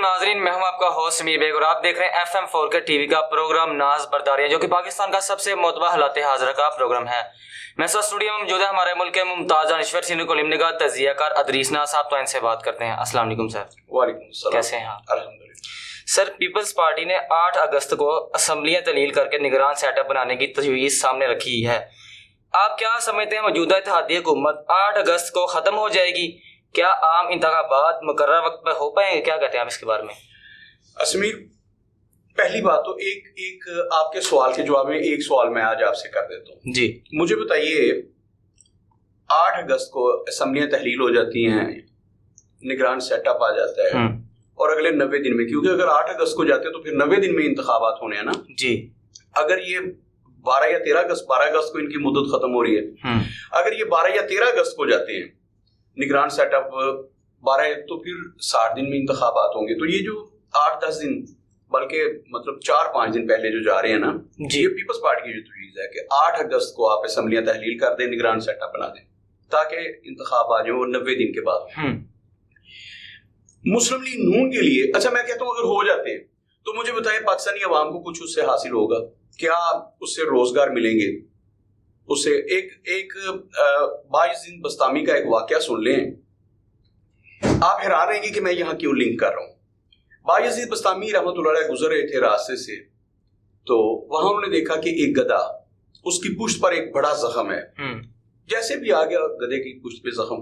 नाजरीन, मैं हूं आपका होस्ट समीर बेग और आप देख रहे हैं FM4 के टीवी का प्रोग्राम नाज बरदारियां, जो कि पाकिस्तान का सबसे मोतबा हालात हाज़िर का प्रोग्राम है। मैं सर स्टूडियो में मौजूद है हमारे मुल्क के मुमताज़ दानिश्वर सीनियर को लिमने का तजियाकार अदरीस नाज साहब, तो इनसे बात करते हैं। अस्सलाम वालेकुम सर। वालेकुम सलाम। कैसे हैं आप? अल्हम्दुलिल्लाह। सर, पीपल्स पार्टी ने 8 अगस्त को असम्बलियाँ तलील करके निगरान सेटअप बनाने की तजवीज़ सामने रखी है। आप क्या समझते हैं, मौजूदा इत्तेहादी हुकूमत 8 अगस्त को ख़त्म हो जाएगी? क्या आम इंतखाबात मुकर्रर वक्त पर हो पाएंगे? क्या कहते हैं आप इसके बारे में? असमीर, पहली बात तो एक आपके सवाल के जवाब में एक सवाल मैं आज आपसे कर देता हूँ जी। मुझे बताइए, 8 अगस्त को असम्बलियाँ तहलील हो जाती हैं, निगरान सेटअप आ जाता है और अगले 90 दिन में, क्योंकि अगर 8 अगस्त को जाते हैं तो फिर 90 दिन में इंतखाबात होने हैं ना जी। अगर ये 12 या 13 अगस्त को इनकी मुद्दत खत्म हो रही है, अगर ये 12 या 13 अगस्त को जाते हैं निगरान सेटअप 12, तो फिर 60 दिन में इंतखाबात होंगे। तो ये जो 8-10 दिन, बल्कि मतलब 4-5 दिन पहले जो जा रहे हैं ना, ये पीपल्स पार्टी की जो तजवीज़ है कि 8 अगस्त को आप असम्बलियाँ तहलील कर दें, निगरान सेटअप बना दें ताकि इंतखाब आ जाए वो 90 दिन के बाद। मुस्लिम लीग नून के लिए, अच्छा मैं कहता हूँ अगर हो जाते हैं तो मुझे बताइए पाकिस्तानी अवाम को कुछ उससे हासिल होगा? क्या उससे रोजगार मिलेंगे? उससे एक बाइज़ीन बस्तामी का एक वाकया सुन लें, आप हैरान रहेंगे कि मैं यहाँ क्यों लिंक कर रहा हूँ। बाइज़ीन बस्तामी रहमतुल्लाह अलैह गुजर रहे थे रास्ते से, तो वहां उन्होंने देखा कि एक गधा, उसकी पुश्त पर एक बड़ा जख्म है। जैसे भी आ गया गधे की पुश्त पे जख्म,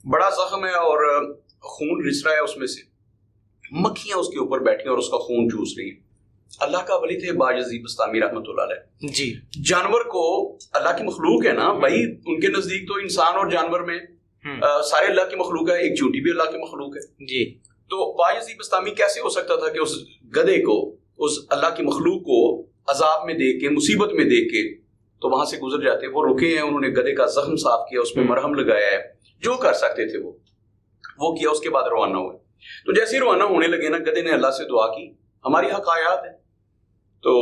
बड़ा जख्म है और खून रिस रहा है उसमें से, मक्खियां उसके ऊपर बैठी और उसका खून चूस रही है। अल्लाह का वली थे बायज़ीद बस्तामी रहमतुल्लाह अलैह जी। जानवर को, अल्लाह की मखलूक है ना भाई, उनके नजदीक तो इंसान और जानवर में सारे अल्लाह की मखलूक है, एक चूंटी भी अल्लाह की मखलूक है जी। तो बायज़ीद बस्तामी कैसे हो सकता था कि उस गधे को, उस अल्लाह की मखलूक को अजाब में देख के, मुसीबत में देख के तो वहां से गुजर जाते। वो रुके हैं, उन्होंने गधे का जख्म साफ किया, उसमें मरहम लगाया है, जो कर सकते थे वो किया। उसके बाद रवाना हुए। तो जैसे ही रवाना होने लगे ना, गधे ने अल्लाह से दुआ की, हमारी हकायात है। तो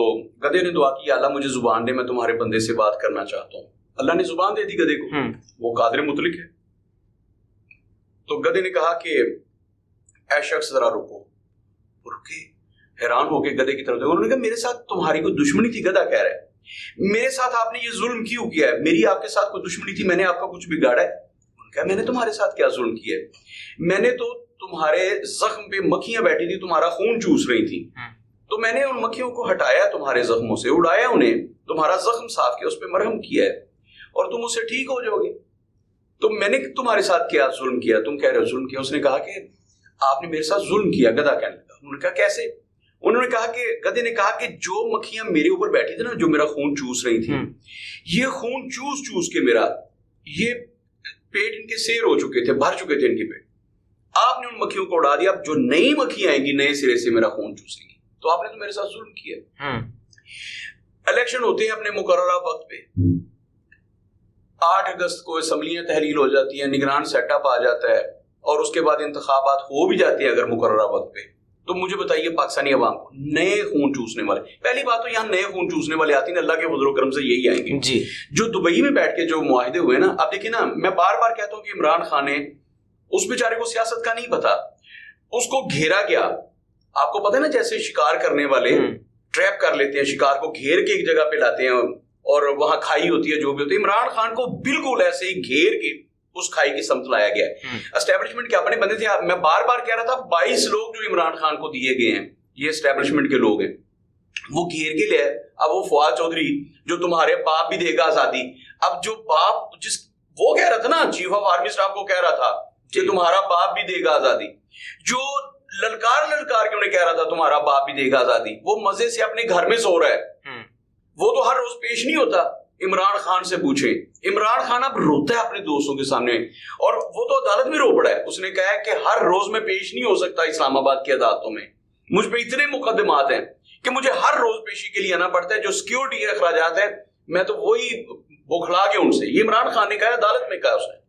गधे ने दुआ की, अल्लाह मुझे जुबान दे, मैं तुम्हारे बंदे से बात करना चाहता हूँ। अल्लाह ने जुबान दे दी गधे को, वो कादिर मुतलिक है। तो गधे ने कहा कि ऐ शख्स जरा रुको। रुके, हैरान होके गधे की तरफ देखो। उन्होंने कहा मेरे साथ तुम्हारी कोई दुश्मनी थी? गधा कह रहा है मेरे साथ आपने ये जुल्म क्यों किया है? मेरी आपके साथ कोई दुश्मनी थी? मैंने आपका कुछ बिगाड़ा है? उन्होंने कहा मैंने तुम्हारे साथ क्या जुल्म किया है? मैंने तो तुम्हारे जख्म पे मक्खियां बैठी थी, तुम्हारा खून चूस रही थी, तो मैंने उन मक्खियों को हटाया, तुम्हारे जख्मों से उड़ाया उन्हें, तुम्हारा जख्म साफ किया, उस पर मरहम किया है और तुम उससे ठीक हो जाओगे। तो मैंने तुम्हारे साथ क्या जुल्म किया? तुम कह रहे हो जुल्म किया। उसने कहा कि आपने मेरे साथ जुल्म किया। गधा कहने लगा। उन्होंने कहा कैसे? उन्होंने कहा कि गधे ने कहा कि जो मक्खियां मेरे ऊपर बैठी थी ना, जो मेरा खून चूस रही थी, ये खून चूस चूस के मेरा ये पेट इनके सेर हो चुके थे, भर चुके थे इनके पेट। आपने उन मक्खियों को उड़ा दिया। अब जो नई मक्खियां आएंगी नए सिरे से मेरा खून चूसेंगी। तो आपने तो मेरे साथ जुल्म किया। इलेक्शन होते हैं अपने मुकर्ररा वक्त पे। 8 अगस्त को असम्बलियां तहलील हो जाती हैं, निगरान सेटअप आ जाता है और उसके बाद इंतखाबात हो भी जाती है अगर मुकर्ररा वक्त पे। तो मुझे बताइए पाकिस्तानी अवाम को नए खून चूसने वाले, पहली बात तो यहाँ नए खून चूसने वाले आती है अल्लाह के फजल करम से यही आएंगे जी। जो दुबई में बैठ के जो मुआहिदे हुए ना, अब देखिए ना, मैं बार बार कहता हूँ कि इमरान खान ने, उस बेचारे को सियासत का नहीं पता, उसको घेरा गया। आपको पता है ना, जैसे शिकार करने वाले ट्रैप कर लेते हैं, शिकार को घेर के एक जगह पे लाते हैं और वहां खाई होती है, जो भी होती है। इमरान खान को बिल्कुल ऐसे ही घेर के उस खाई की समत लाया गया है। एस्टेब्लिशमेंट के अपने बंदे थे। मैं बार बार कह रहा था 22 लोग जो इमरान खान को दिए गए हैं, ये एस्टेब्लिशमेंट के लोग हैं, वो घेर के लिए। अब वो फवाद चौधरी जो तुम्हारे बाप भी देगा आजादी, अब जो बाप वो कह रहा था ना, चीफ ऑफ आर्मी स्टाफ को कह रहा था कि तुम्हारा बाप भी देगा आजादी, जो ललकार के उन्हें कह रहा था तुम्हारा बाप भी देगा आजादी, वो मजे से अपने घर में सो रहा है। वो तो हर रोज पेश नहीं होता। इमरान खान से पूछे, इमरान खान अब रोता है अपने दोस्तों के सामने और वो तो अदालत में रो पड़ा है। उसने कहा है कि हर रोज में पेश नहीं हो सकता इस्लामाबाद की अदालतों में, मुझ पे इतने मुकदमात हैं कि मुझे हर रोज पेशी के लिए आना पड़ता है। जो सिक्योरिटी के अखराजात है, मैं तो वही बौखला के उनसे। ये इमरान खान ने कहा, अदालत में कहा उसने।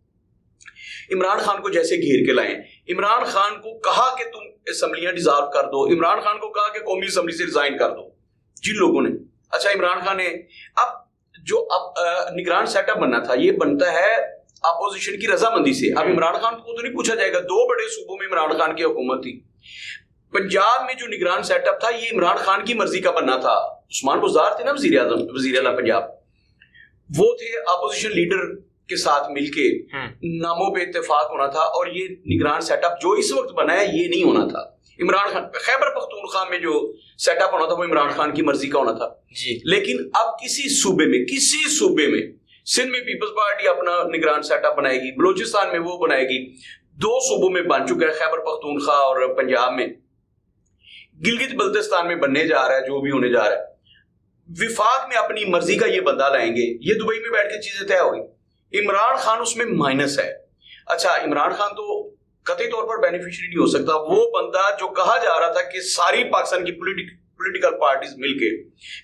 इमरान खान को जैसे घेर के लाए, इमरान खान को कहा कि तुम असम्बलियां डिसॉल्व कर दो, इमरान खान को कहा कि कौमी असम्बली से रिजाइन कर दो, जिन लोगों ने। अच्छा, इमरान खान ने अब जो निगरान सेटअप बनना था, ये बनता है अपोजिशन की रजामंदी से। अब इमरान खान को तो नहीं पूछा जाएगा, 2 बड़े सूबों में इमरान खान की हुकूमत थी, पंजाब में जो निगरान सेटअप था ये इमरान खान की मर्जी का बनना था। उस्मान बुज़दार थे ना वजीर आज़म, वजीर आला पंजाब, वो थे अपोजिशन लीडर के साथ मिलके नामों पे इत्तेफाक होना था, और ये निगरान सेटअप जो इस वक्त बना है ये नहीं होना था। इमरान खान खैबर पख्तूनख्वा में जो सेटअप होना था वो इमरान खान की मर्जी का होना था जी। लेकिन अब किसी सूबे में सिंध में पीपल्स पार्टी अपना निगरान सेटअप बनाएगी, बलूचिस्तान में वो बनाएगी, 2 सूबों में बन चुका है, खैबर पख्तूनख्वा और पंजाब में, गिलगित बल्तिस्तान में बनने जा रहा है, जो भी होने जा रहा है। विफाक में अपनी मर्जी का ये बंदा लाएंगे, ये दुबई में बैठ के चीजें तय होगी। इमरान खान उसमें माइनस है। अच्छा, इमरान खान तो कतई तौर पर बेनिफिशियरी नहीं हो सकता। वो बंदा जो कहा जा रहा था कि सारी पाकिस्तान की पॉलिटिकल पार्टीज मिलके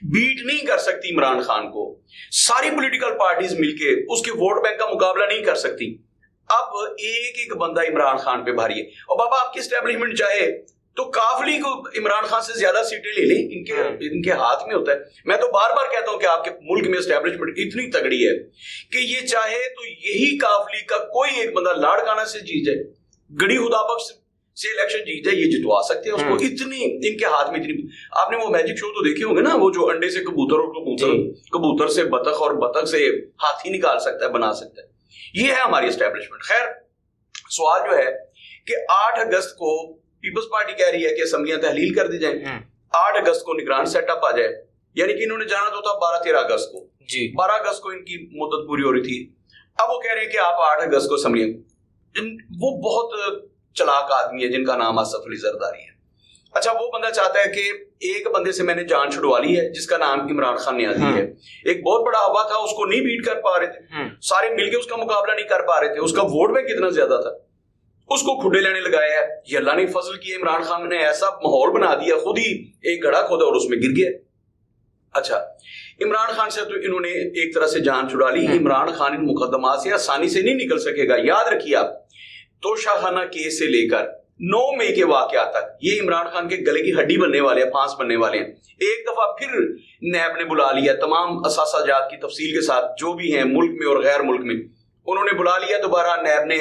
बीट नहीं कर सकती इमरान खान को, सारी पॉलिटिकल पार्टीज मिलके उसके वोट बैंक का मुकाबला नहीं कर सकती, अब एक एक बंदा इमरान खान पे भारी है। और बाबा आपकी एस्टेब्लिशमेंट चाहे तो काफली को इमरान खान से ज्यादा सीटें ले लें, इनके हाथ में होता है। मैं तो बार बार कहता हूं कि आपके मुल्क में एस्टेब्लिशमेंट इतनी तगड़ी है कि ये चाहे तो यही काफली का कोई एक बंदा लाड़काना से जीत जाए, गड़ी खुदाबख्श से इलेक्शन जीत जाए, ये जितवा सकते हैं उसको। इतनी इनके हाथ में इतनी। आपने वो मैजिक शो तो देखे होंगे ना, वो जो अंडे से कबूतर और कबूतर से बतख और बतख से हाथी निकाल सकता है, बना सकता है। ये है हमारी एस्टेब्लिशमेंट। खैर, सवाल जो है कि 8 अगस्त को पीपल्स पार्टी कह रही है कि असेंबलियां तहलील कर दी जाए, 8 अगस्त को निगरान सेटअप आ जाए, यानी कि इन्होंने जाना तो था 12-13 अगस्त को जी। 12 अगस्त को इनकी मुद्दत पूरी हो रही थी, अब वो कह रहे हैं कि आप 8 अगस्त को असेंबलियां। वो बहुत चलाक आदमी है जिनका नाम आसफ अली जरदारी है। अच्छा, वो बंदा चाहता है कि एक बंदे से मैंने जान छुड़वा ली है जिसका नाम इमरान खान नियाज़ी है, एक बहुत बड़ा हवा था, उसको नहीं बीट कर पा रहे थे, सारे मिलके उसका मुकाबला नहीं कर पा रहे थे, उसका वोट बैंक कितना ज्यादा था, उसको खुडे लेने लगाया है। ये अल्लाह ने फजल किया, इमरान खान ने ऐसा माहौल बना दिया, खुद ही एक गड़ा खोदा और उसमें गिर गया। अच्छा, इमरान खान से तो इन्होंने एक तरह से जान छुड़ा ली। इमरान खान इन मुकदमात से आसानी से नहीं निकल सकेगा। याद रखिए आप, तोशाखाना केस से लेकर 9 मई के वाकया तक ये इमरान खान के गले की हड्डी बनने वाले हैं, फांस बनने वाले हैं। एक दफा फिर नैब ने बुला लिया, तमाम असासाजात की तफसील के साथ जो भी हैं मुल्क में और गैर मुल्क में, उन्होंने बुला लिया दोबारा। नैब ने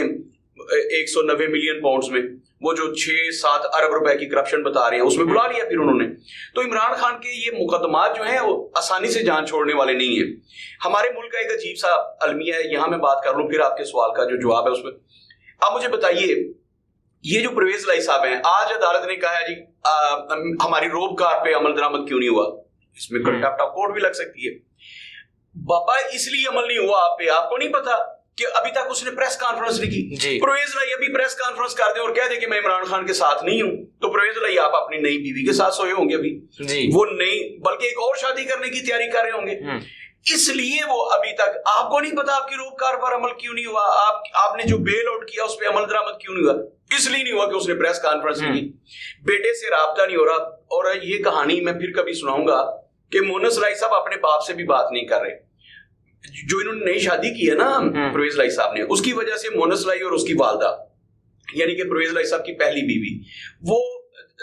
190 मिलियन पाउंड्स में वो जो 6-7 अरब रुपए की करप्शन बता रहे हैं उसमें बुला लिया फिर उन्होंने। तो इमरान खान के ये मुकदमात जो हैं वो आसानी से जान छोड़ने वाले नहीं है। हमारे मुल्क का एक अजीब सा अलमिया है, यहां मैं बात कर लूं फिर आपके सवाल का जो जवाब है उसमें। आप मुझे बताइए, ये जो परवेज लाई साहब हैं, आज अदालत ने कहा है जी हमारी रोब कार पे अमल दरामद क्यों नहीं हुआ, इसमें कंटेम्प्ट ऑफ कोर्ट भी लग सकती है। बाबा इसलिए अमल नहीं हुआ आप पे, आपको नहीं पता कि अभी तक उसने प्रेस कॉन्फ्रेंस नहीं की। परवेज लाई अभी प्रेस कॉन्फ्रेंस कर दे और कह दे कि मैं इमरान खान के साथ नहीं हूं, तो परवेज लाई आप अपनी नई बीवी के साथ सोए होंगे अभी जी। वो नहीं, बल्कि एक और शादी करने की तैयारी कर रहे होंगे, इसलिए वो अभी तक। आपको नहीं पता आपकी रोबकार पर अमल क्यों नहीं हुआ, आपने जो बेल आउट किया उस पर अमल दरामद क्यों नहीं हुआ, इसलिए नहीं हुआ कि उसने प्रेस कॉन्फ्रेंस नहीं की, बेटे से राब्ता नहीं हो रहा। और ये कहानी मैं फिर कभी सुनाऊंगा कि मोनस लाई साहब अपने बाप से भी बात नहीं कर रहे। जो इन्होंने नई शादी की है ना परवेज लाई साहब ने, उसकी वजह से मोनस लाई और उसकी वालदा यानी कि परवेज लाई साहब की पहली बीवी, वो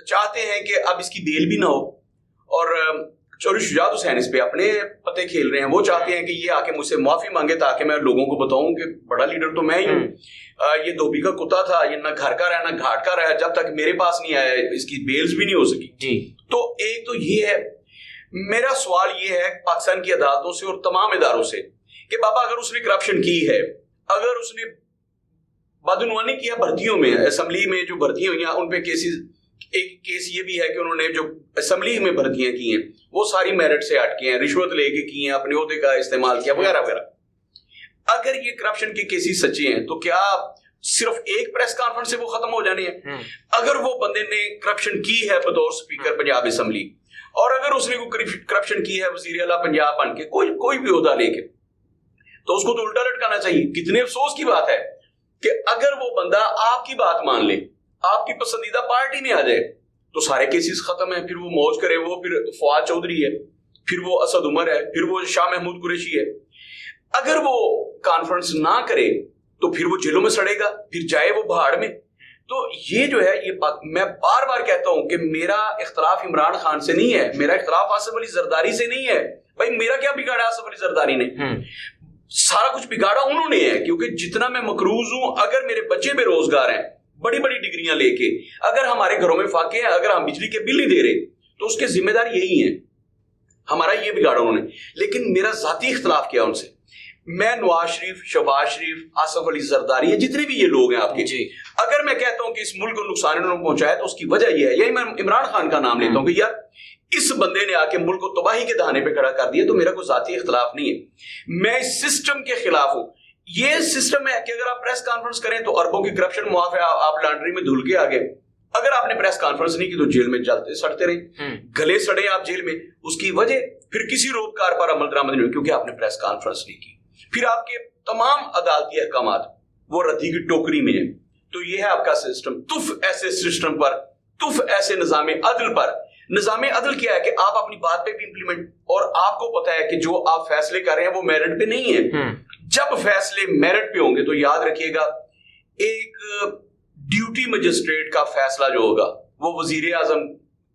चाहते हैं कि अब इसकी बेल भी ना हो, और चौधरी शुजात हुसैन इस पे अपने पते खेल रहे हैं। वो चाहते हैं कि ये आके मुझसे माफी मांगे ताकि मैं लोगों को बताऊं कि बड़ा लीडर तो मैं ही हूँ, ये धोबी का कुत्ता था, ये ना घर का रहा ना घाट का रहा, जब तक मेरे पास नहीं आया इसकी बेल्स भी नहीं हो सकी जी। तो एक तो ये है। मेरा सवाल ये है पाकिस्तान की अदालतों से और तमाम इदारों से कि बाबा अगर उसने करप्शन की है, अगर उसने बदनुआनी किया भर्तियों में, असेंबली में जो भर्तियां हुई हैं उन पे केसेस, एक केस ये भी है कि उन्होंने जो असेंबली में भर्तियां की हैं वो सारी मेरिट से हटके हैं, रिश्वत लेके की हैं, अपने ओहदे का इस्तेमाल किया वगैरह वगैरह। अगर ये करप्शन के केसेस सच्चे हैं तो क्या सिर्फ एक प्रेस कॉन्फ्रेंस से वो खत्म हो जाने हैं? अगर वो बंदे ने करप्शन की है बतौर स्पीकर पंजाब असेंबली, और अगर उसने कोई करप्शन की है वजीर आला पंजाब बन के कोई भी ओहदा लेके, तो उसको तो उल्टा लटकाना चाहिए। कितने अफसोस की बात है कि अगर वो बंदा आपकी बात मान ले, आपकी पसंदीदा पार्टी में आ जाए, तो सारे केसेस खत्म है, फिर वो मौज करे, वो फिर फवाद चौधरी है, फिर वो असद उमर है, फिर वो शाह महमूद कुरैशी है। अगर वो कॉन्फ्रेंस ना करे तो फिर वो जेलों में सड़ेगा, फिर जाए वो भाड़ में। तो ये जो है, ये मैं बार बार कहता हूं कि मेरा इख्तलाफ इमरान खान से नहीं है, मेरा इख्तलाफ आसिफ अली जरदारी से नहीं है। भाई मेरा क्या बिगाड़ा आसिफ अली जरदारी ने? सारा कुछ बिगाड़ा उन्होंने है, क्योंकि जितना मैं मकरूज हूं, अगर मेरे बच्चे बेरोजगार हैं, बड़ी बड़ी डिग्रियां लेके, अगर हमारे घरों में फाके हैं, अगर हम बिजली के बिल नहीं दे रहे तो उसके जिम्मेदार यही हैं, हमारा ये बिगाड़ा उन्होंने। लेकिन मेरा जाती इख्तलाफ किया उनसे। मैं नवाज शरीफ, शहबाज शरीफ, आसिफ अली जरदारी, ये जितने भी ये लोग हैं आपके जी, अगर मैं कहता हूं कि इस मुल्क को नुकसान इन्होंने पहुंचाया तो उसकी वजह यह है, यही मैं इमरान खान का नाम लेता हूं कि यार इस बंदे ने आके मुल्क को तबाही के दहाने पे खड़ा कर दिया। तो मेरा कोई जाती इख्तलाफ नहीं है, मैं इस सिस्टम के खिलाफ हूं। ये सिस्टम है कि अगर आप प्रेस कॉन्फ्रेंस करें तो अरबों की करप्शन मुआफ है, आप लॉन्ड्री में धुल के आ गए। अगर आपने प्रेस कॉन्फ्रेंस नहीं की तो जेल में जलते सड़ते रहे, गले सड़े आप जेल में, उसकी वजह फिर किसी रोजगार पर अमल दरामद नहीं, क्योंकि आपने प्रेस कॉन्फ्रेंस नहीं की। फिर आपके तमाम अदालती अहकामात वो रद्दी की टोकरी में है। तो ये है आपका सिस्टम। तुफ ऐसे सिस्टम पर, तुफ ऐसे निजाम अदल पर। निजाम अदल क्या है कि आप अपनी बात पे भी इंप्लीमेंट, और आपको पता है कि जो आप फैसले कर रहे हैं वो मेरिट पे नहीं है। जब फैसले मेरिट पे होंगे तो याद रखिएगा, एक ड्यूटी मजिस्ट्रेट का फैसला जो होगा वो वजीर आजम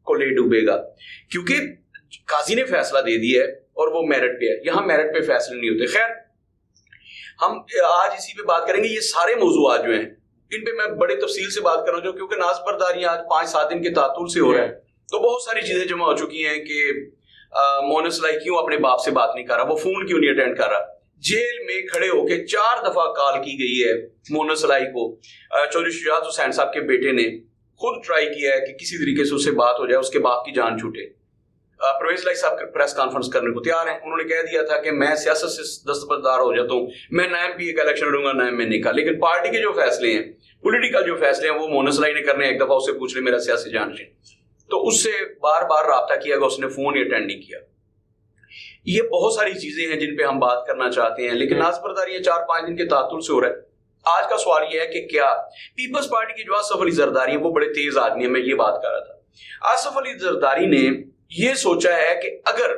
को ले डूबेगा, क्योंकि काजी ने फैसला दे दिया है और वो मेरिट पे है। यहां मेरिट पे फैसले नहीं होते। खैर, हम आज इसी पे बात करेंगे। ये सारे मौजूआत जो हैं इन पे मैं बड़े तफसील से बात कर रहा हूं, क्योंकि नाज़ बर्दारी आज 5-7 दिन के तातुल से हो रहा है, तो बहुत सारी चीजें जमा हो चुकी हैं कि मोनस लाई क्यों अपने बाप से बात नहीं कर रहा, वो फोन क्यों नहीं अटेंड कर रहा। जेल में खड़े होके 4 दफा कॉल की गई है मोनस लाई को। चौधरी शुजात हुसैन साहब के बेटे ने खुद ट्राई किया है कि किसी तरीके से उससे बात हो जाए, उसके बाप की जान छूटे। परवेज लाई साहब प्रेस कॉन्फ्रेंस करने को तैयार हैं। उन्होंने कह दिया था कि मैं सियासत से दस्तबरदार हो जाता हूँ, मैं नायब पीए का इलेक्शन लड़ूंगा, नायब में नहीं का। लेकिन पार्टी के जो फैसले हैं, पॉलिटिकल जो फैसले हैं, वो मोनस लाई ने करने हैं। एक दफा उससे पूछ ले मेरा सियासी जानशीन, तो उससे बार बार राब्ता किया गया, उसने फोन ही अटेंड नहीं किया। ये बहुत सारी चीजें हैं जिन पे हम बात करना चाहते हैं, लेकिन नाज़ बर्दारी 4-5 दिन के तातुल से हो रहा है। आज का सवाल यह है कि क्या पीपल्स पार्टी के जो आसिफ अली जरदारी है वो बड़े तेज आदमी है। मैं ये बात कर रहा था, आसिफ अली जरदारी ने ये सोचा है कि अगर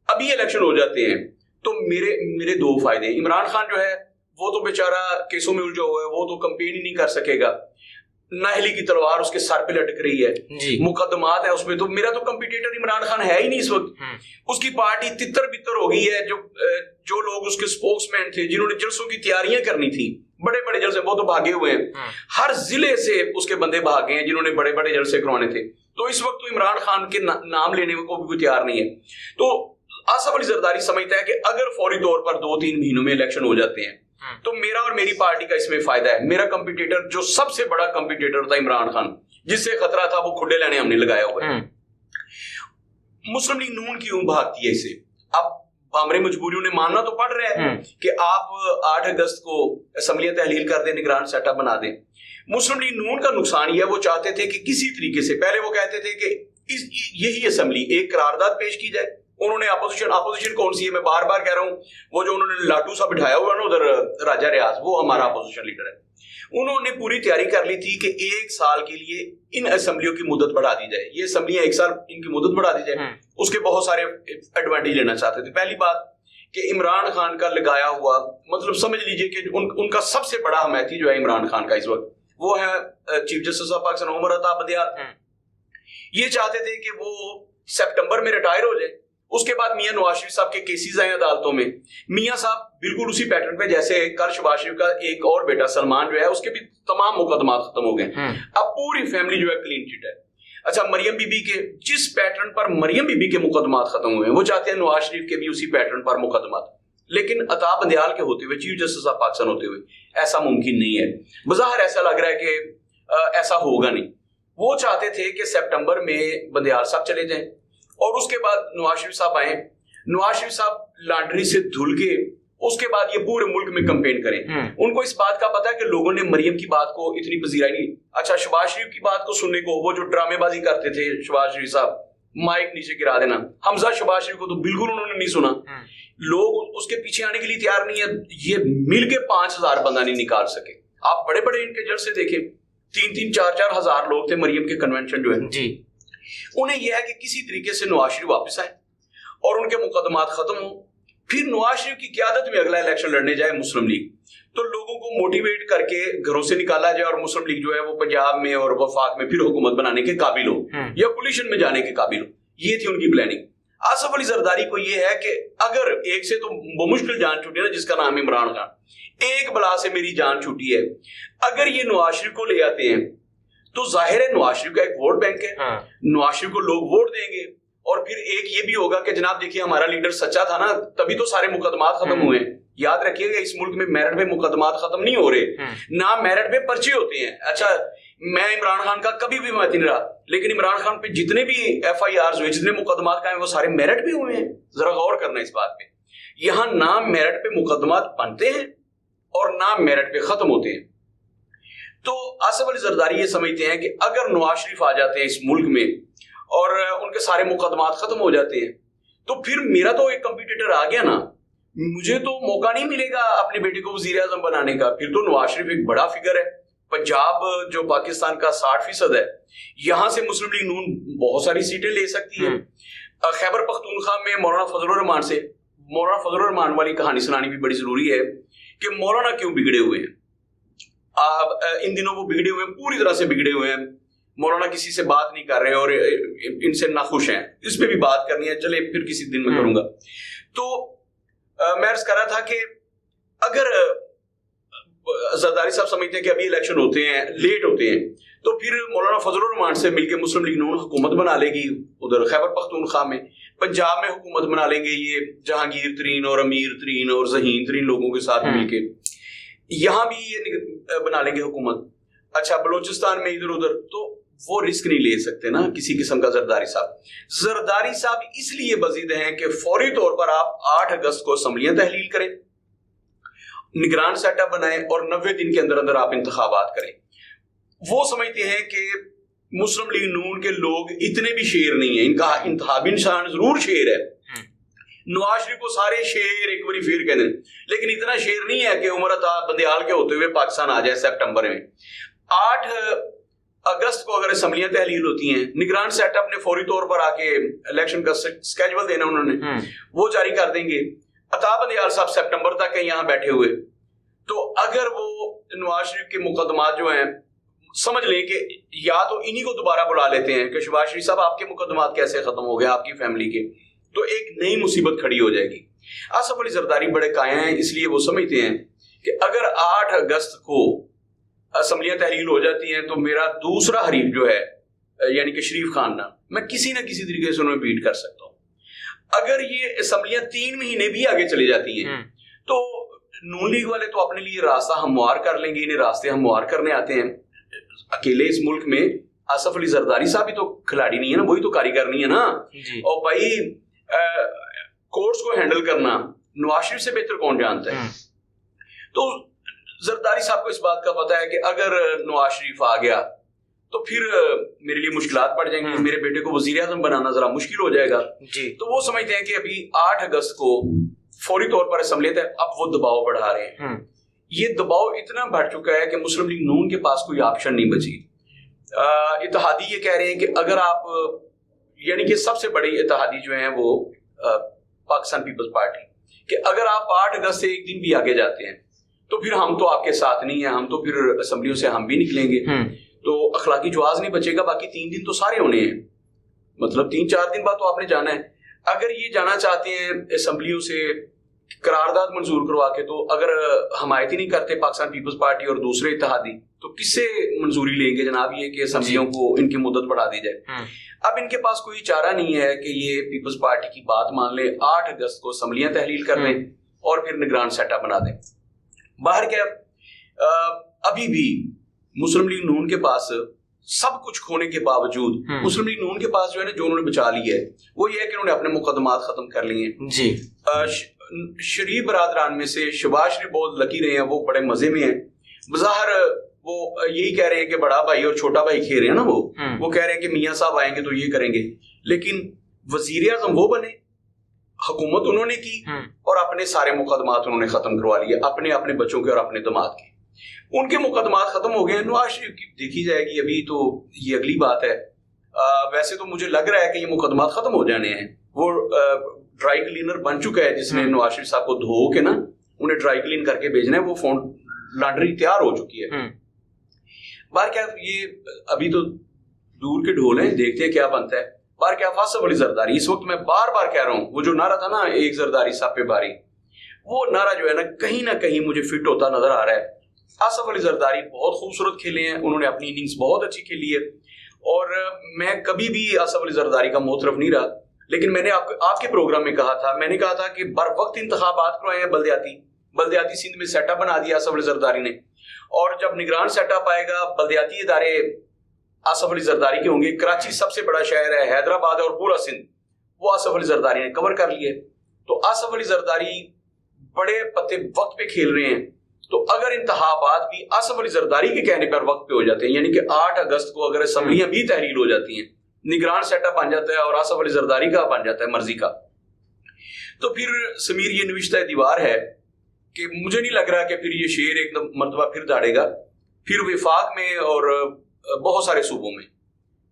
अभी इलेक्शन हो जाते हैं तो मेरे 2 फायदे। इमरान खान जो है वो तो बेचारा केसों में उलझा हुआ है, वो तो कंपेन ही नहीं कर सकेगा, नाहली की तलवार उसके सर पे लटक रही है, मुकदमात है उसमें। तो मेरा तो कंपटीटर इमरान खान है ही नहीं इस वक्त। उसकी पार्टी तितर बितर हो गई है। जो लोग उसके स्पोक्समैन थे, जिन्होंने जलसों की तैयारियां करनी थी, बड़े बड़े जलसे, वो तो भागे हुए हैं। हर जिले से उसके बंदे भागे हैं जिन्होंने बड़े बड़े जलसे करवाने थे। तो इस वक्त तो इमरान खान के नाम लेने को भी कोई तैयार नहीं है। तो आसिफ अली जरदारी समझता है कि अगर फौरी तौर पर 2-3 महीनों में इलेक्शन हो जाते हैं तो मेरा और मेरी पार्टी का इसमें फायदा है। मेरा कंपटीटर, जो सबसे बड़ा कंपटीटर था इमरान खान, जिससे खतरा था, वो खुडे लेने हमने लगाया हुआ है। मुस्लिम लीग नून क्यों भागती है इसे? अब बामरे मजबूरियों ने मानना तो पड़ रहा है कि आप 8 अगस्त को असम्बलियां तहलील कर दें, निगरान सेटअप बना दें। मुस्लिम लीग नून का नुकसान यह, वो चाहते थे कि किसी तरीके से, पहले वो कहते थे कि यही असम्बली एक करारदाद पेश की जाए। उन्होंने अपोजिशन कौन सी है, मैं बार बार कह रहा हूं, वो जो उन्होंने लाटू सा बिठाया हुआ है ना उधर राजा रियाज, वो हमारा अपोजिशन लीडर है। उन्होंने पूरी तैयारी कर ली थी कि 1 साल के लिए इन असेंबलियों की मुद्दत बढ़ा दी जाए। ये असेंबलियां 1 साल इनकी मुद्दत बढ़ा दी जाए। उसके बहुत सारे एडवांटेज लेना चाहते थे। पहली बात कि इमरान खान का लगाया हुआ, मतलब समझ लीजिए कि उनका सबसे बड़ा हमायती जो है इमरान खान का इस वक्त, वो है chief justice of Pakistan Umar Ata Bandial. ये चाहते थे कि वो सितंबर में रिटायर हो जाए। उसके बाद मियां नवाज शरीफ साहब के केसेस आए अदालतों में। मियां साहब बिल्कुल उसी पैटर्न पे, जैसे कल शहबाज शरीफ का एक और बेटा सलमान जो है, उसके भी तमाम मुकदमा खत्म हो गए। अब पूरी फैमिली जो है क्लीन चिट है। अच्छा, मरियम बीबी के, जिस पैटर्न पर मरियम बीबी के मुकदमा खत्म हुए, वो चाहते हैं नवाज शरीफ के भी उसी पैटर्न पर मुकदमा। लेकिन अता बंदियाल के होते हुए, चीफ जस्टिस ऑफ पाकिस्तान होते हुए, ऐसा मुमकिन नहीं है। बज़ाहिर ऐसा लग रहा है कि ऐसा होगा नहीं। वो चाहते थे कि सितंबर में बंदियाल साहब चले जाएं और उसके बाद नवाज शरीफ साहब आए। नवाज शरीफ साहब लॉन्ड्री से धुल के उसके बाद ये पूरे मुल्क में कैंपेन करें। उनको इस बात का पता है कि लोगों ने मरियम की बात को इतनी पजीराई नहीं। अच्छा, शहबाज शरीफ की बात को सुनने को, वो जो ड्रामेबाजी करते थे शहबाज शरीफ साहब, माइक नीचे गिरा देना, हमजा शहबाज शरीफ को तो बिल्कुल उन्होंने नहीं सुना। लोग उसके पीछे आने के लिए तैयार नहीं है। ये मिल के 5000 बंदा नहीं निकाल सके। आप बड़े बड़े इनके जलसे देखें, 3-3, 4-4 हजार लोग थे मरियम के कन्वेंशन जो है जी। उन्हें यह है कि किसी तरीके से नवाज शरीफ वापस आए और उनके मुकदमात खत्म हो, फिर नवाज शरीफ की क़यादत में अगला इलेक्शन लड़ने जाए मुस्लिम लीग, तो लोगों को मोटिवेट करके घरों से निकाला जाए और मुस्लिम लीग जो है वो पंजाब में और वफाक में फिर हुकूमत बनाने के काबिल हो या कोलिशन में जाने के काबिल हो। ये थी उनकी प्लानिंग। آصف علی زرداری کو یہ ہے کہ اگر ایک سے تو وہ مشکل جان چھوٹی ہے نا جس کا نام عمران خان, ایک بلا سے میری جان چھوٹی ہے. اگر یہ نواز شریف کو لے آتے ہیں تو ظاہر ہے نواز شریف کا ایک ووٹ بینک ہے, نواز شریف کو لوگ ووٹ دیں گے, اور پھر ایک یہ بھی ہوگا کہ جناب دیکھیے ہمارا لیڈر سچا تھا نا, تبھی تو سارے مقدمات ختم ہوئے ہیں. یاد رکھیے گا اس ملک میں میرٹ پہ مقدمات ختم نہیں ہو رہے, نہ میرٹ پہ پرچے ہوتے ہیں. اچھا میں عمران خان کا کبھی بھی مت نہیں رہا, لیکن عمران خان پہ جتنے بھی ایف آئی آرز ہوئے, جتنے مقدمات قائم وہ سارے میرٹ پہ ہوئے ہیں. ذرا غور کرنا اس بات پہ. یہاں نہ میرٹ پہ مقدمات بنتے ہیں اور نہ میرٹ پہ ختم ہوتے ہیں. تو آصف علی زرداری یہ سمجھتے ہیں کہ اگر نواز شریف آ جاتے ہیں اس ملک میں اور ان کے سارے مقدمات ختم ہو جاتے ہیں تو پھر میرا تو ایک کمپیٹیٹر آ گیا نا, مجھے تو موقع نہیں ملے گا اپنے بیٹے کو وزیر اعظم بنانے کا. پھر تو نواز شریف ایک بڑا فگر ہے. پنجاب جو پاکستان کا 60% ہے, یہاں سے مسلم لیگ نون بہت ساری سیٹیں لے سکتی ہے. خیبر پختونخوا میں مولانا فضل الرحمان والی کہانی سنانی بھی بڑی ضروری ہے کہ مولانا کیوں بگڑے ہوئے ہیں. ان دنوں وہ بگڑے ہوئے ہیں, پوری طرح سے بگڑے ہوئے ہیں. مولانا کسی سے بات نہیں کر رہے اور ان سے ناخوش ہیں. اس پہ بھی بات کرنی ہے, چلے پھر کسی دن میں کروں گا. تو میں عرض کر رہا تھا کہ اگر زرداری صاحب سمجھتے ہیں کہ ابھی الیکشن ہوتے ہیں, لیٹ ہوتے ہیں, تو پھر مولانا فضل الرحمان سے مل کے مسلم لیگ نون حکومت بنا لے گی ادھر خیبر پختونخوا میں. پنجاب میں حکومت بنا لیں گے یہ جہانگیر ترین اور امیر ترین اور ذہین ترین لوگوں کے ساتھ مل کے. یہاں بھی یہ بنا لیں گے حکومت. اچھا بلوچستان میں ادھر ادھر, تو وہ رسک نہیں لے سکتے نا کسی قسم کا. زرداری صاحب اس لیے بزید ہیں کہ فوری طور پر آپ 8 اگست کو اسمبلیاں تحلیل کریں, نگران سیٹ اپ بنائیں اور 90 دن کے اندر اندر آپ انتخابات کریں. وہ سمجھتے ہیں کہ مسلم لیگ نون کے لوگ اتنے بھی شیر نہیں ہیں, ان کا انتخابی نشان ضرور شیر ہے. نواز شریف کو سارے شیر ایک باری پھر کہہ دیں, لیکن اتنا شیر نہیں ہے کہ عمر عطا بندیال کے ہوتے ہوئے پاکستان آ جائے سپٹمبر میں. 8 اگست کو اگر اسمبلیاں تحلیل ہوتی ہیں, نگران سیٹ اپ نے فوری طور پر آ کے الیکشن کا سکیجول دینا انہوں نے, وہ جاری کر دیں گے. عطا بندیال صاحب سپٹمبر تک ہیں یہاں بیٹھے ہوئے. تو اگر وہ نواز شریف کے مقدمات جو ہیں سمجھ لیں کہ یا تو انہی کو دوبارہ بلا لیتے ہیں کہ شہباز شریف صاحب آپ کے مقدمات کیسے ختم ہو گئے آپ کی فیملی کے, تو ایک نئی مصیبت کھڑی ہو جائے گی. آصف علی زرداری بڑے قائم ہیں, اس لیے وہ سمجھتے ہیں کہ اگر 8 اگست کو اسمبلیاں تحلیل ہو جاتی ہیں تو میرا دوسرا حریف جو ہے یعنی کہ شریف خان نا, میں کسی نہ کسی طریقے سے انہیں بیٹ کر سکتا ہوں. اگر یہ اسمبلیاں 3 مہینے بھی آگے چلی جاتی ہیں تو نون لیگ والے تو اپنے لیے راستہ ہموار کر لیں گے. انہیں راستے ہموار کرنے آتے ہیں. اکیلے اس ملک میں آصف علی زرداری صاحب ہی تو کھلاڑی نہیں ہے نا, وہی تو کاریگر نہیں ہے نا. اور بھائی کورٹس کو ہینڈل کرنا نواز شریف سے بہتر کون جانتا ہے. تو زرداری صاحب کو اس بات کا پتا ہے کہ اگر نواز شریف آ گیا تو پھر میرے لیے مشکلات پڑ جائیں گی, میرے بیٹے کو وزیر اعظم بنانا ذرا مشکل ہو جائے گا. تو وہ سمجھتے ہیں کہ ابھی 8 اگست کو فوری طور پر اسمبلی ہے, اب وہ دباؤ بڑھا رہے ہیں. یہ دباؤ اتنا بڑھ چکا ہے کہ مسلم لیگ نون کے پاس کوئی آپشن نہیں بچی. اتحادی یہ کہہ رہے ہیں کہ اگر آپ یعنی کہ سب سے بڑی اتحادی جو ہیں وہ پاکستان پیپلز پارٹی, کہ اگر آپ 8 اگست سے ایک دن بھی آگے جاتے ہیں تو پھر ہم تو آپ کے ساتھ نہیں ہیں, ہم تو پھر اسمبلیوں سے ہم بھی نکلیں گے. تو اخلاقی جواز نہیں بچے گا. باقی 3 دن تو سارے ہونے ہیں, مطلب 3-4 دن بعد تو آپ نے جانا ہے. اگر یہ جانا چاہتے ہیں اسمبلیوں سے قرارداد منظور کروا کے, تو اگر حمایت ہی نہیں کرتے پاکستان پیپلز پارٹی اور دوسرے اتحادی, تو کس سے منظوری لیں گے جناب یہ کہ اسمبلیوں کو ان کی مدت بڑھا دی جائے. اب ان کے پاس کوئی چارہ نہیں ہے کہ یہ پیپلز پارٹی کی بات مان لیں, 8 اگست کو اسمبلیاں تحلیل کر لیں اور پھر نگران سیٹ اپ بنا دیں. باہر کیا ابھی بھی مسلم لیگ نون کے پاس سب کچھ کھونے کے باوجود مسلم لیگ نون کے پاس جو ہے نا, جو انہوں نے بچا لی ہے وہ یہ ہے کہ انہوں نے اپنے مقدمات ختم کر لیے ہیں. شریف برادران میں سے شہباز شریف بہت لکی رہے ہیں, وہ بڑے مزے میں ہیں. بظاہر وہ یہی کہہ رہے ہیں کہ بڑا بھائی اور چھوٹا بھائی کھیل رہے ہیں نا, وہ کہہ رہے ہیں کہ میاں صاحب آئیں گے تو یہ کریں گے, لیکن وزیر اعظم وہ بنے, حکومت انہوں نے کی اور اپنے سارے مقدمات انہوں نے ختم کروا لیے, اپنے اپنے بچوں کے اور اپنے دماد کے. ان کے مقدمات ختم ہو گئے ہیں. نواز شریف کی دیکھی جائے گی, ابھی تو یہ اگلی بات ہے. ویسے تو مجھے لگ رہا ہے کہ یہ مقدمات ختم ہو جانے ہیں. وہ ڈرائی کلینر بن چکا ہے جس نے نواز شریف صاحب کو دھو کے نا انہیں ڈرائی کلین کر کے بھیجنا ہے. وہ فون لانڈری تیار ہو چکی ہے. باہر کیا یہ ابھی تو دور کے ڈھول ہیں, دیکھتے ہیں کیا بنتا ہے. بار کیا آصف علی زرداری. اس وقت میں بار بار کہہ رہا ہوں, وہ جو نعرہ تھا نا ایک زرداری سب پہ باری, وہ نعرہ جو ہے نہ کہیں مجھے فٹ ہوتا نظر آ رہا ہے. آصف علی زرداری بہت خوبصورت کھیلے ہیں, انہوں نے اپنی اننگز بہت اچھی کھیلی ہے, اور میں کبھی بھی آصف علی زرداری کا معترف نہیں رہا. لیکن میں نے آپ کے پروگرام میں کہا تھا, میں نے کہا تھا کہ بر وقت انتخابات کروائے ہیں بلدیاتی سندھ میں سیٹ اپ بنا دیا آصف علی زرداری نے, اور جب نگران سیٹ اپ آئے گا بلدیاتی ادارے آصف علی زرداری کے ہوں گے. کراچی سب سے بڑا شہر ہے, حیدرآباد اور پورا سندھ وہ آصف علی زرداری نے کور کر لیے. تو آصف علی زرداری بڑے پتے وقت پہ کھیل رہے ہیں. تو اگر انتخابات بھی آصف علی زرداری کے کہنے پر وقت پہ ہو جاتے ہیں, یعنی کہ 8 اگست کو اگر اسمبلیاں بھی تحلیل ہو جاتی ہیں, نگران سیٹ اپ بن جاتا ہے اور آصف علی زرداری کا بن جاتا ہے مرضی کا, تو پھر سمیر یہ نوشتہ دیوار ہے کہ مجھے نہیں لگ رہا کہ پھر یہ شیر ایک مرتبہ پھر داڑے گا. پھر وفاق میں اور بہت سارے صوبوں میں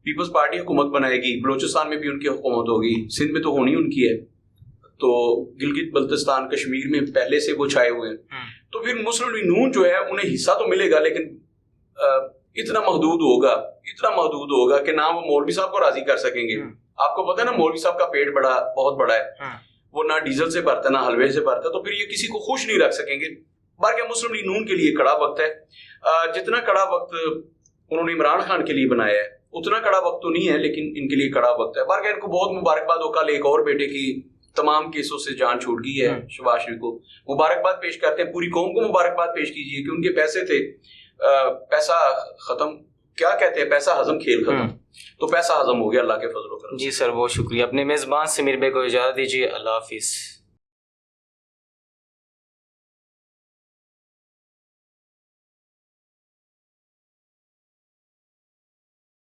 پیپلز پارٹی حکومت بنائے گی. بلوچستان میں بھی ان کی حکومت ہوگی, سندھ میں تو ہونی ان کی ہے, تو گلگت بلتستان کشمیر میں پہلے سے وہ چھائے ہوئے ہیں. تو پھر مسلم لیگ نون جو ہے انہیں حصہ تو ملے گا, لیکن اتنا محدود ہوگا کہ نہ وہ مولوی صاحب کو راضی کر سکیں گے. آپ کو پتا ہے نا مولوی صاحب کا پیٹ بہت بڑا ہے, وہ نہ ڈیزل سے بھرتا ہے نہ حلوے سے بھرتا ہے, تو پھر یہ کسی کو خوش نہیں رکھ سکیں گے. باقی مسلم لیگ نون کے لیے کڑا وقت ہے. جتنا کڑا وقت انہوں نے عمران خان کے لیے بنایا ہے اتنا کڑا وقت تو نہیں ہے, لیکن ان کے لیے کڑا وقت ہے. باقی ان کو بہت مبارکباد ہو, کل ایک اور بیٹے کی تمام کیسوں سے جان چھوٹ گئی ہے. شباز شریف کو مبارکباد پیش کرتے ہیں, پوری قوم کو مبارکباد پیش کیجیے کہ ان کے پیسے تھے, پیسہ ختم, کیا کہتے ہیں, پیسہ ہضم کھیل ختم, تو پیسہ ہضم ہو گیا اللہ کے فضل و کرم. جی سر, بہت شکریہ. اپنے میزبان سمیر بھائی کو اجازت دیجیے. اللہ حافظ.